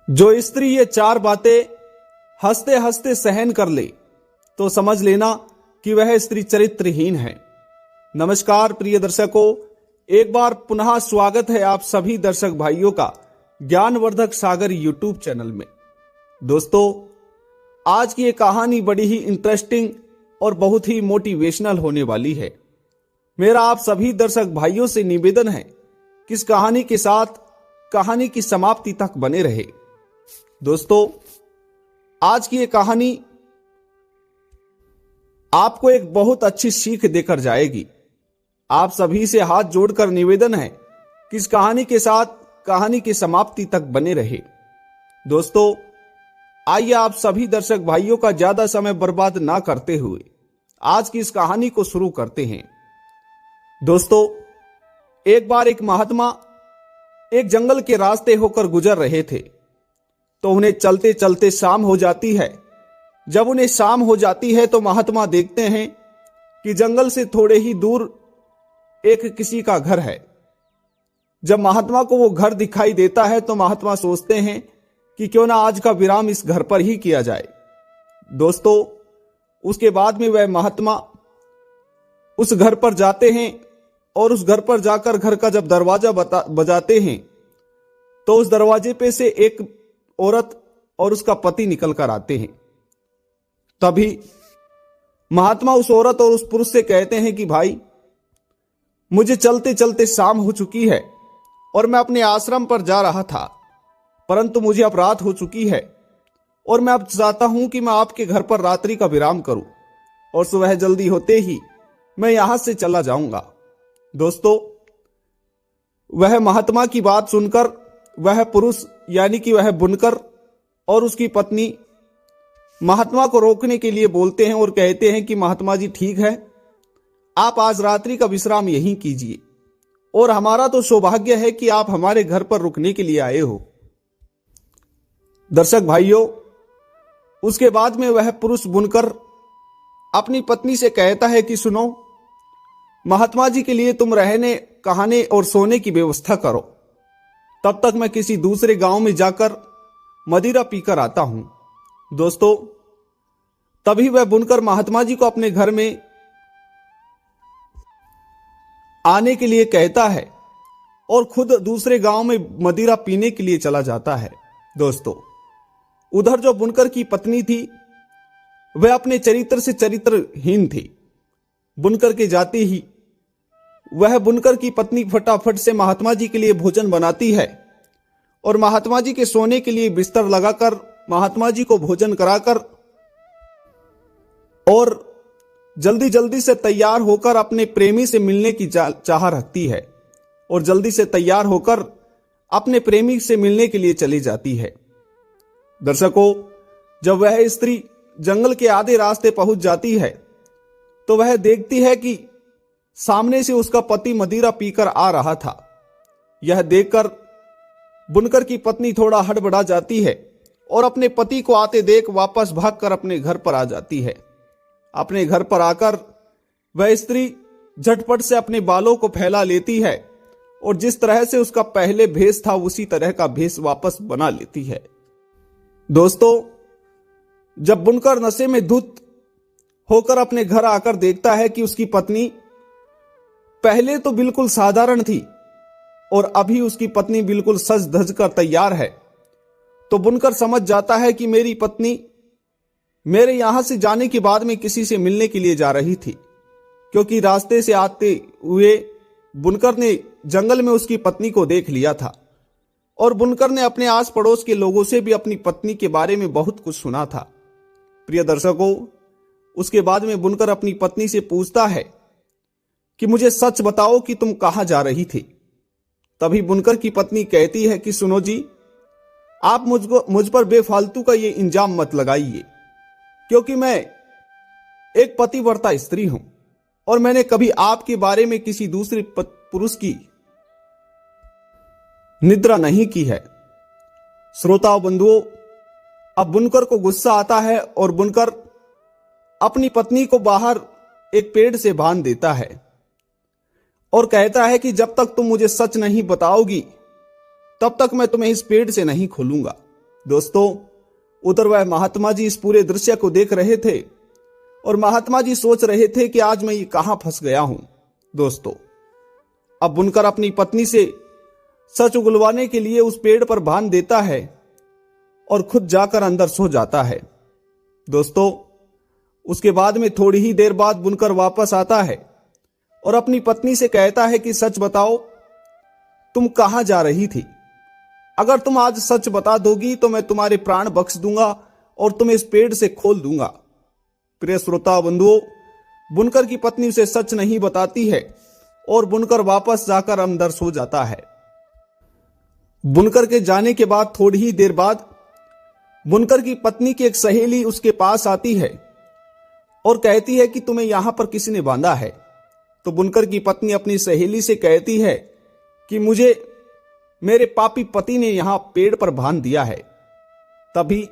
जो स्त्री ये चार बातें हंसते हंसते सहन कर ले तो समझ लेना कि वह स्त्री चरित्रहीन है। नमस्कार प्रिय दर्शकों, एक बार पुनः स्वागत है आप सभी दर्शक भाइयों का ज्ञानवर्धक सागर यूट्यूब चैनल में। दोस्तों, आज की ये कहानी बड़ी ही इंटरेस्टिंग और बहुत ही मोटिवेशनल होने वाली है। मेरा आप सभी दर्शक भाइयों से निवेदन है कि इस कहानी के साथ कहानी की समाप्ति तक बने रहे। दोस्तों, आज की ये कहानी आपको एक बहुत अच्छी सीख देकर जाएगी। आप सभी से हाथ जोड़कर निवेदन है कि इस कहानी के साथ कहानी की समाप्ति तक बने रहे। दोस्तों, आइए आप सभी दर्शक भाइयों का ज्यादा समय बर्बाद ना करते हुए आज की इस कहानी को शुरू करते हैं। दोस्तों, एक बार एक महात्मा एक जंगल के रास्ते होकर गुजर रहे थे तो उन्हें चलते चलते शाम हो जाती है। जब उन्हें शाम हो जाती है तो महात्मा देखते हैं कि जंगल से थोड़े ही दूर एक किसी का घर है। जब महात्मा को वो घर दिखाई देता है तो महात्मा सोचते हैं कि क्यों ना आज का विराम इस घर पर ही किया जाए। दोस्तों, उसके बाद में वह महात्मा उस घर पर जाते हैं और उस घर पर जाकर घर का जब दरवाजा बजाते हैं तो उस दरवाजे पे से एक औरत और उसका पति निकल कर आते हैं। तभी महात्मा उस औरत और उस पुरुष से कहते हैं कि भाई, मुझे चलते चलते शाम हो चुकी है और मैं अपने आश्रम पर जा रहा था, परंतु मुझे अब रात हो चुकी है और मैं अब चाहता हूं कि मैं आपके घर पर रात्रि का विराम करूं और सुबह जल्दी होते ही मैं यहां से चला जाऊंगा। दोस्तों, वह महात्मा की बात सुनकर वह पुरुष यानी कि वह बुनकर और उसकी पत्नी महात्मा को रोकने के लिए बोलते हैं और कहते हैं कि महात्मा जी, ठीक है, आप आज रात्रि का विश्राम यहीं कीजिए और हमारा तो सौभाग्य है कि आप हमारे घर पर रुकने के लिए आए हो। दर्शक भाइयों, उसके बाद में वह पुरुष बुनकर अपनी पत्नी से कहता है कि सुनो, महात्मा जी के लिए तुम रहने, कहने और सोने की व्यवस्था करो, तब तक मैं किसी दूसरे गांव में जाकर मदिरा पीकर आता हूं। दोस्तों, तभी वह बुनकर महात्मा जी को अपने घर में आने के लिए कहता है और खुद दूसरे गांव में मदिरा पीने के लिए चला जाता है। दोस्तों, उधर जो बुनकर की पत्नी थी वह अपने चरित्र से चरित्रहीन थी। बुनकर के जाते ही वह बुनकर की पत्नी फटाफट से महात्मा जी के लिए भोजन बनाती है और महात्मा जी के सोने के लिए बिस्तर लगाकर महात्मा जी को भोजन कराकर और जल्दी जल्दी से तैयार होकर अपने प्रेमी से मिलने की चाह रखती है और जल्दी से तैयार होकर अपने प्रेमी से मिलने के लिए चली जाती है। दर्शकों, जब वह स्त्री जंगल के आधे रास्ते पहुंच जाती है तो वह देखती है कि सामने से उसका पति मदिरा पीकर आ रहा था। यह देखकर बुनकर की पत्नी थोड़ा हड़बड़ा जाती है और अपने पति को आते देख वापस भागकर अपने घर पर आ जाती है। अपने घर पर आकर वह स्त्री झटपट से अपने बालों को फैला लेती है और जिस तरह से उसका पहले भेष था उसी तरह का भेष वापस बना लेती है। दोस्तों, जब बुनकर नशे में धुत होकर अपने घर आकर देखता है कि उसकी पत्नी पहले तो बिल्कुल साधारण थी और अभी उसकी पत्नी बिल्कुल सज धज कर तैयार है, तो बुनकर समझ जाता है कि मेरी पत्नी मेरे यहां से जाने के बाद में किसी से मिलने के लिए जा रही थी, क्योंकि रास्ते से आते हुए बुनकर ने जंगल में उसकी पत्नी को देख लिया था और बुनकर ने अपने आस पड़ोस के लोगों से भी अपनी पत्नी के बारे में बहुत कुछ सुना था। प्रिय दर्शकों, उसके बाद में बुनकर अपनी पत्नी से पूछता है कि मुझे सच बताओ कि तुम कहां जा रही थी। तभी बुनकर की पत्नी कहती है कि सुनो जी, आप मुझ पर बेफालतू का ये इंजाम मत लगाइए, क्योंकि मैं एक पतिव्रता स्त्री हूं और मैंने कभी आपके बारे में किसी दूसरे पुरुष की निद्रा नहीं की है। श्रोताओं बंधुओं, अब बुनकर को गुस्सा आता है और बुनकर अपनी पत्नी को बाहर एक पेड़ से बांध देता है और कहता है कि जब तक तुम मुझे सच नहीं बताओगी तब तक मैं तुम्हें इस पेड़ से नहीं खोलूंगा। दोस्तों, उधर वह महात्मा जी इस पूरे दृश्य को देख रहे थे और महात्मा जी सोच रहे थे कि आज मैं ये कहां फंस गया हूं। दोस्तों, अब बुनकर अपनी पत्नी से सच उगलवाने के लिए उस पेड़ पर बांध देता है और खुद जाकर अंदर सो जाता है। दोस्तों, उसके बाद में थोड़ी ही देर बाद बुनकर वापस आता है और अपनी पत्नी से कहता है कि सच बताओ, तुम कहां जा रही थी? अगर तुम आज सच बता दोगी तो मैं तुम्हारे प्राण बख्श दूंगा और तुम्हें इस पेड़ से खोल दूंगा। प्रिय श्रोता बंधुओं, बुनकर की पत्नी उसे सच नहीं बताती है और बुनकर वापस जाकर अंदर सो जाता है। बुनकर के जाने के बाद थोड़ी ही देर बाद बुनकर की पत्नी की एक सहेली उसके पास आती है और कहती है कि तुम्हें यहां पर किसी ने बांधा है। तो बुनकर की पत्नी अपनी सहेली से कहती है कि मुझे मेरे पापी पति ने यहां पेड़ पर बांध दिया है। तभी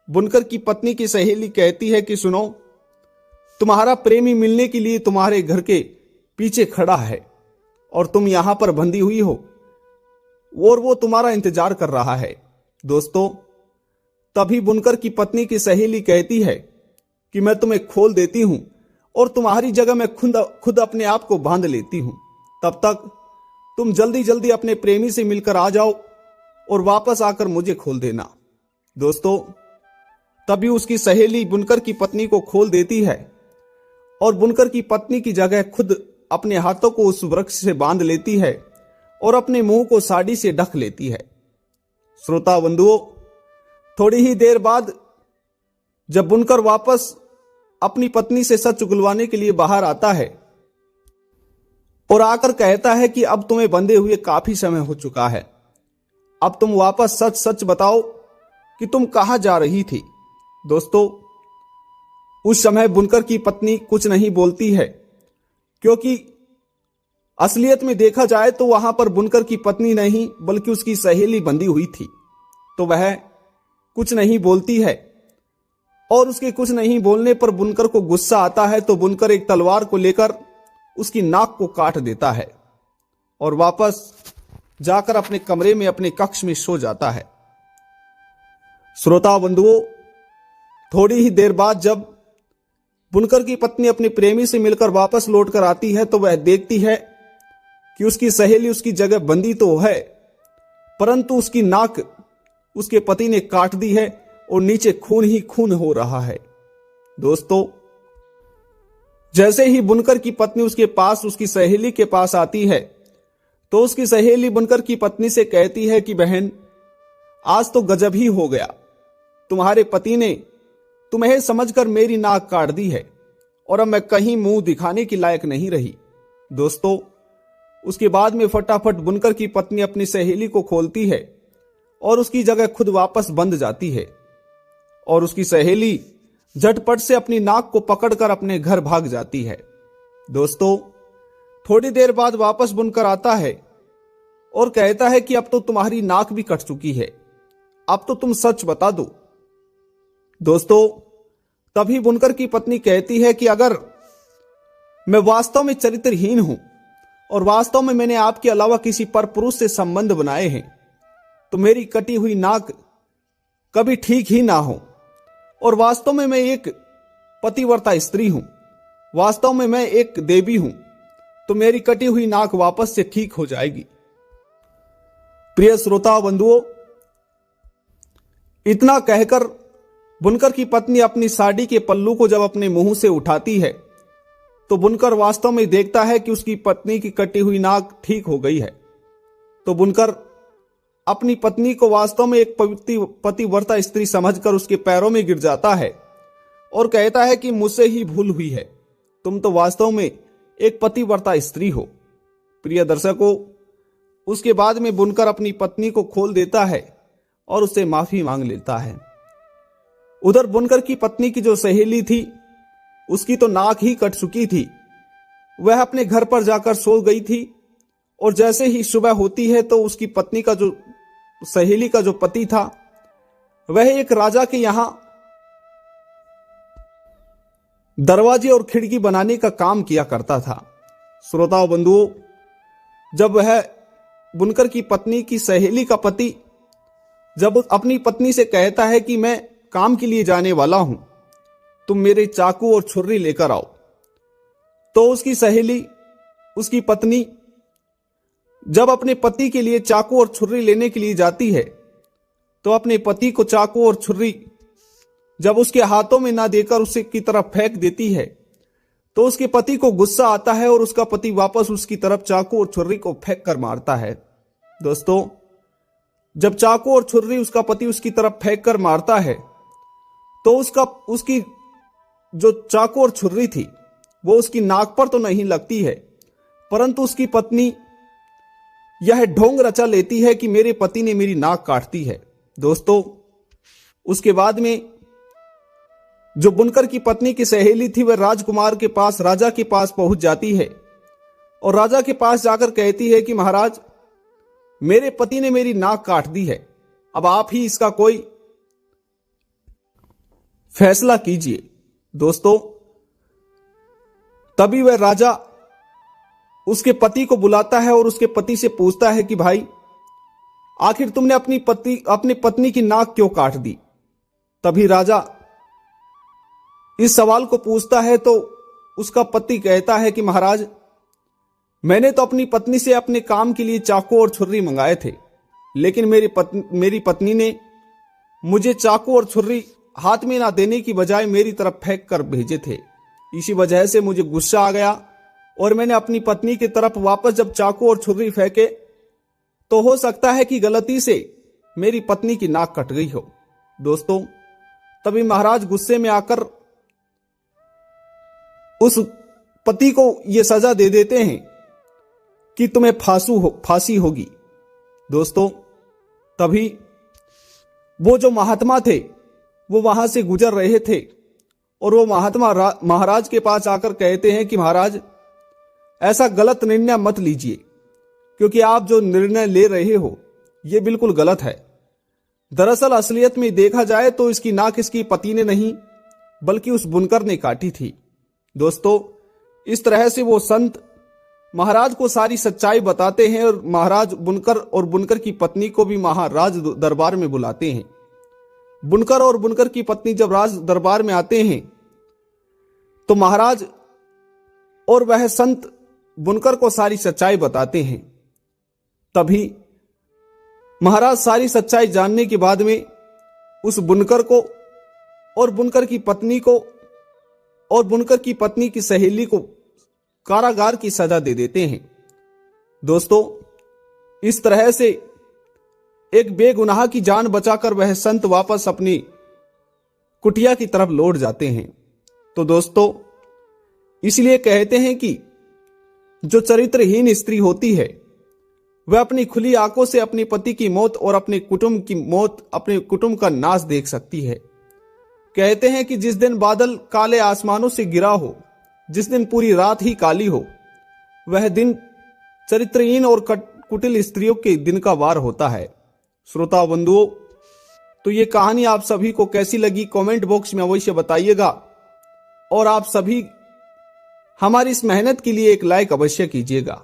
बुनकर की पत्नी की सहेली कहती है कि सुनो, तुम्हारा प्रेमी मिलने के लिए तुम्हारे घर के पीछे खड़ा है और तुम यहां पर बंधी हुई हो और वो तुम्हारा इंतजार कर रहा है। दोस्तों, तभी बुनकर की पत्नी की सहेली कहती है कि मैं तुम्हें खोल देती हूं और तुम्हारी जगह मैं खुद अपने आप को बांध लेती हूं। तब तक तुम जल्दी जल्दी अपने प्रेमी से मिलकर आ जाओ और वापस आकर मुझे खोल देना। दोस्तों, तभी उसकी सहेली बुनकर की पत्नी को खोल देती है और बुनकर की पत्नी की जगह खुद अपने हाथों को उस वृक्ष से बांध लेती है और अपने मुंह को साड़ी से ढक लेती है। श्रोता बंधुओं, थोड़ी ही देर बाद जब बुनकर वापस अपनी पत्नी से सच उगलवाने के लिए बाहर आता है और आकर कहता है कि अब तुम्हें बंधे हुए काफी समय हो चुका है, अब तुम वापस सच सच बताओ कि तुम कहां जा रही थी। दोस्तों, उस समय बुनकर की पत्नी कुछ नहीं बोलती है, क्योंकि असलियत में देखा जाए तो वहां पर बुनकर की पत्नी नहीं बल्कि उसकी सहेली बंधी हुई थी। तो वह कुछ नहीं बोलती है और उसके कुछ नहीं बोलने पर बुनकर को गुस्सा आता है। तो बुनकर एक तलवार को लेकर उसकी नाक को काट देता है और वापस जाकर अपने कमरे में अपने कक्ष में सो जाता है। श्रोता बंधुओं, थोड़ी ही देर बाद जब बुनकर की पत्नी अपने प्रेमी से मिलकर वापस लौटकर आती है तो वह देखती है कि उसकी सहेली उसकी जगह बंदी तो है, परंतु उसकी नाक उसके पति ने काट दी है और नीचे खून ही खून हो रहा है। दोस्तों, जैसे ही बुनकर की पत्नी उसके पास उसकी सहेली के पास आती है तो उसकी सहेली बुनकर की पत्नी से कहती है कि बहन, आज तो गजब ही हो गया, तुम्हारे पति ने तुम्हें समझकर मेरी नाक काट दी है और अब मैं कहीं मुंह दिखाने की लायक नहीं रही। दोस्तों, उसके बाद में फटाफट बुनकर की पत्नी अपनी सहेली को खोलती है और उसकी जगह खुद वापस बंध जाती है और उसकी सहेली झटपट से अपनी नाक को पकड़कर अपने घर भाग जाती है। दोस्तों, थोड़ी देर बाद वापस बुनकर आता है और कहता है कि अब तो तुम्हारी नाक भी कट चुकी है, अब तो तुम सच बता दो। दोस्तों, तभी बुनकर की पत्नी कहती है कि अगर मैं वास्तव में चरित्रहीन हूं और वास्तव में मैंने आपके अलावा किसी पर पुरुष से संबंध बनाए हैं तो मेरी कटी हुई नाक कभी ठीक ही ना हो और वास्तव में मैं एक पतिव्रता स्त्री हूं, वास्तव में मैं एक देवी हूं, तो मेरी कटी हुई नाक वापस से ठीक हो जाएगी। प्रिय श्रोता बंधुओं, इतना कहकर बुनकर की पत्नी अपनी साड़ी के पल्लू को जब अपने मुंह से उठाती है तो बुनकर वास्तव में देखता है कि उसकी पत्नी की कटी हुई नाक ठीक हो गई है। तो बुनकर अपनी पत्नी को वास्तव में एक पतिव्रता स्त्री समझकर उसके पैरों में गिर जाता है और कहता है कि मुझसे ही भूल हुई है, तुम तो वास्तव में एक पतिव्रता स्त्री हो। प्रिय दर्शकों, उसके बाद में बुनकर अपनी पत्नी को खोल देता है और उससे माफी मांग लेता है। उधर बुनकर की पत्नी की जो सहेली थी उसकी तो नाक ही कट चुकी थी, वह अपने घर पर जाकर सो गई थी और जैसे ही सुबह होती है तो उसकी पत्नी का जो सहेली का जो पति था वह एक राजा के यहां दरवाजे और खिड़की बनाने का काम किया करता था। श्रोताओं बंधुओं, जब वह बुनकर की पत्नी की सहेली का पति जब अपनी पत्नी से कहता है कि मैं काम के लिए जाने वाला हूं, तुम मेरे चाकू और छुरी लेकर आओ, तो उसकी सहेली, उसकी पत्नी जब अपने पति के लिए चाकू और छुरी लेने के लिए जाती है तो अपने पति को चाकू और छुरी जब उसके हाथों में ना देकर उसे की तरफ फेंक देती है तो उसके पति को गुस्सा आता है और उसका पति वापस उसकी तरफ चाकू और छुरी को फेंक कर मारता है। दोस्तों, जब चाकू और छुरी उसका पति उसकी तरफ फेंक कर मारता है तो उसकी जो चाकू और छुरी थी वो उसकी नाक पर तो नहीं लगती है, परंतु उसकी पत्नी यह ढोंग रचा लेती है कि मेरे पति ने मेरी नाक काट दी है। दोस्तों, उसके बाद में जो बुनकर की पत्नी की सहेली थी वह राजकुमार के पास, राजा के पास पहुंच जाती है और राजा के पास जाकर कहती है कि महाराज, मेरे पति ने मेरी नाक काट दी है, अब आप ही इसका कोई फैसला कीजिए। दोस्तों, तभी वह राजा उसके पति को बुलाता है और उसके पति से पूछता है कि भाई, आखिर तुमने अपनी पत्नी की नाक क्यों काट दी। तभी राजा इस सवाल को पूछता है तो उसका पति कहता है कि महाराज, मैंने तो अपनी पत्नी से अपने काम के लिए चाकू और छुरी मंगाए थे, लेकिन मेरी पत्नी ने मुझे चाकू और छुरी हाथ में ना देने की बजाय मेरी तरफ फेंक कर भेजे थे। इसी वजह से मुझे गुस्सा आ गया और मैंने अपनी पत्नी की तरफ वापस जब चाकू और छुरी फेंके तो हो सकता है कि गलती से मेरी पत्नी की नाक कट गई हो। दोस्तों, तभी महाराज गुस्से में आकर उस पति को यह सजा दे देते हैं कि तुम्हें फांसी होगी। दोस्तों, तभी वो जो महात्मा थे वो वहां से गुजर रहे थे और वो महात्मा महाराज के पास आकर कहते हैं कि महाराज, ऐसा गलत निर्णय मत लीजिए, क्योंकि आप जो निर्णय ले रहे हो ये बिल्कुल गलत है। दरअसल असलियत में देखा जाए तो इसकी नाक इसकी पति ने नहीं बल्कि उस बुनकर ने काटी थी। दोस्तों, इस तरह से वो संत महाराज को सारी सच्चाई बताते हैं और महाराज बुनकर की पत्नी को भी महाराज दरबार में बुलाते हैं। बुनकर और बुनकर की पत्नी जब राज दरबार में आते हैं तो महाराज और वह संत बुनकर को सारी सच्चाई बताते हैं। तभी महाराज सारी सच्चाई जानने के बाद में उस बुनकर को और बुनकर की पत्नी को और बुनकर की पत्नी की सहेली को कारागार की सजा दे देते हैं। दोस्तों, इस तरह से एक बेगुनाह की जान बचाकर वह संत वापस अपनी कुटिया की तरफ लौट जाते हैं। तो दोस्तों, इसलिए कहते हैं कि जो चरित्रहीन स्त्री होती है वह अपनी खुली आंखों से अपने पति की मौत और अपने कुटुंब की मौत, अपने कुटुंब का नाश देख सकती है। कहते हैं कि जिस दिन बादल काले आसमानों से गिरा हो, जिस दिन पूरी रात ही काली हो, वह दिन चरित्रहीन और कुटिल स्त्रियों के दिन का वार होता है। श्रोता बंधुओं, तो ये कहानी आप सभी को कैसी लगी कमेंट बॉक्स में अवश्य बताइएगा और आप सभी हमारी इस मेहनत के लिए एक लाइक अवश्य कीजिएगा।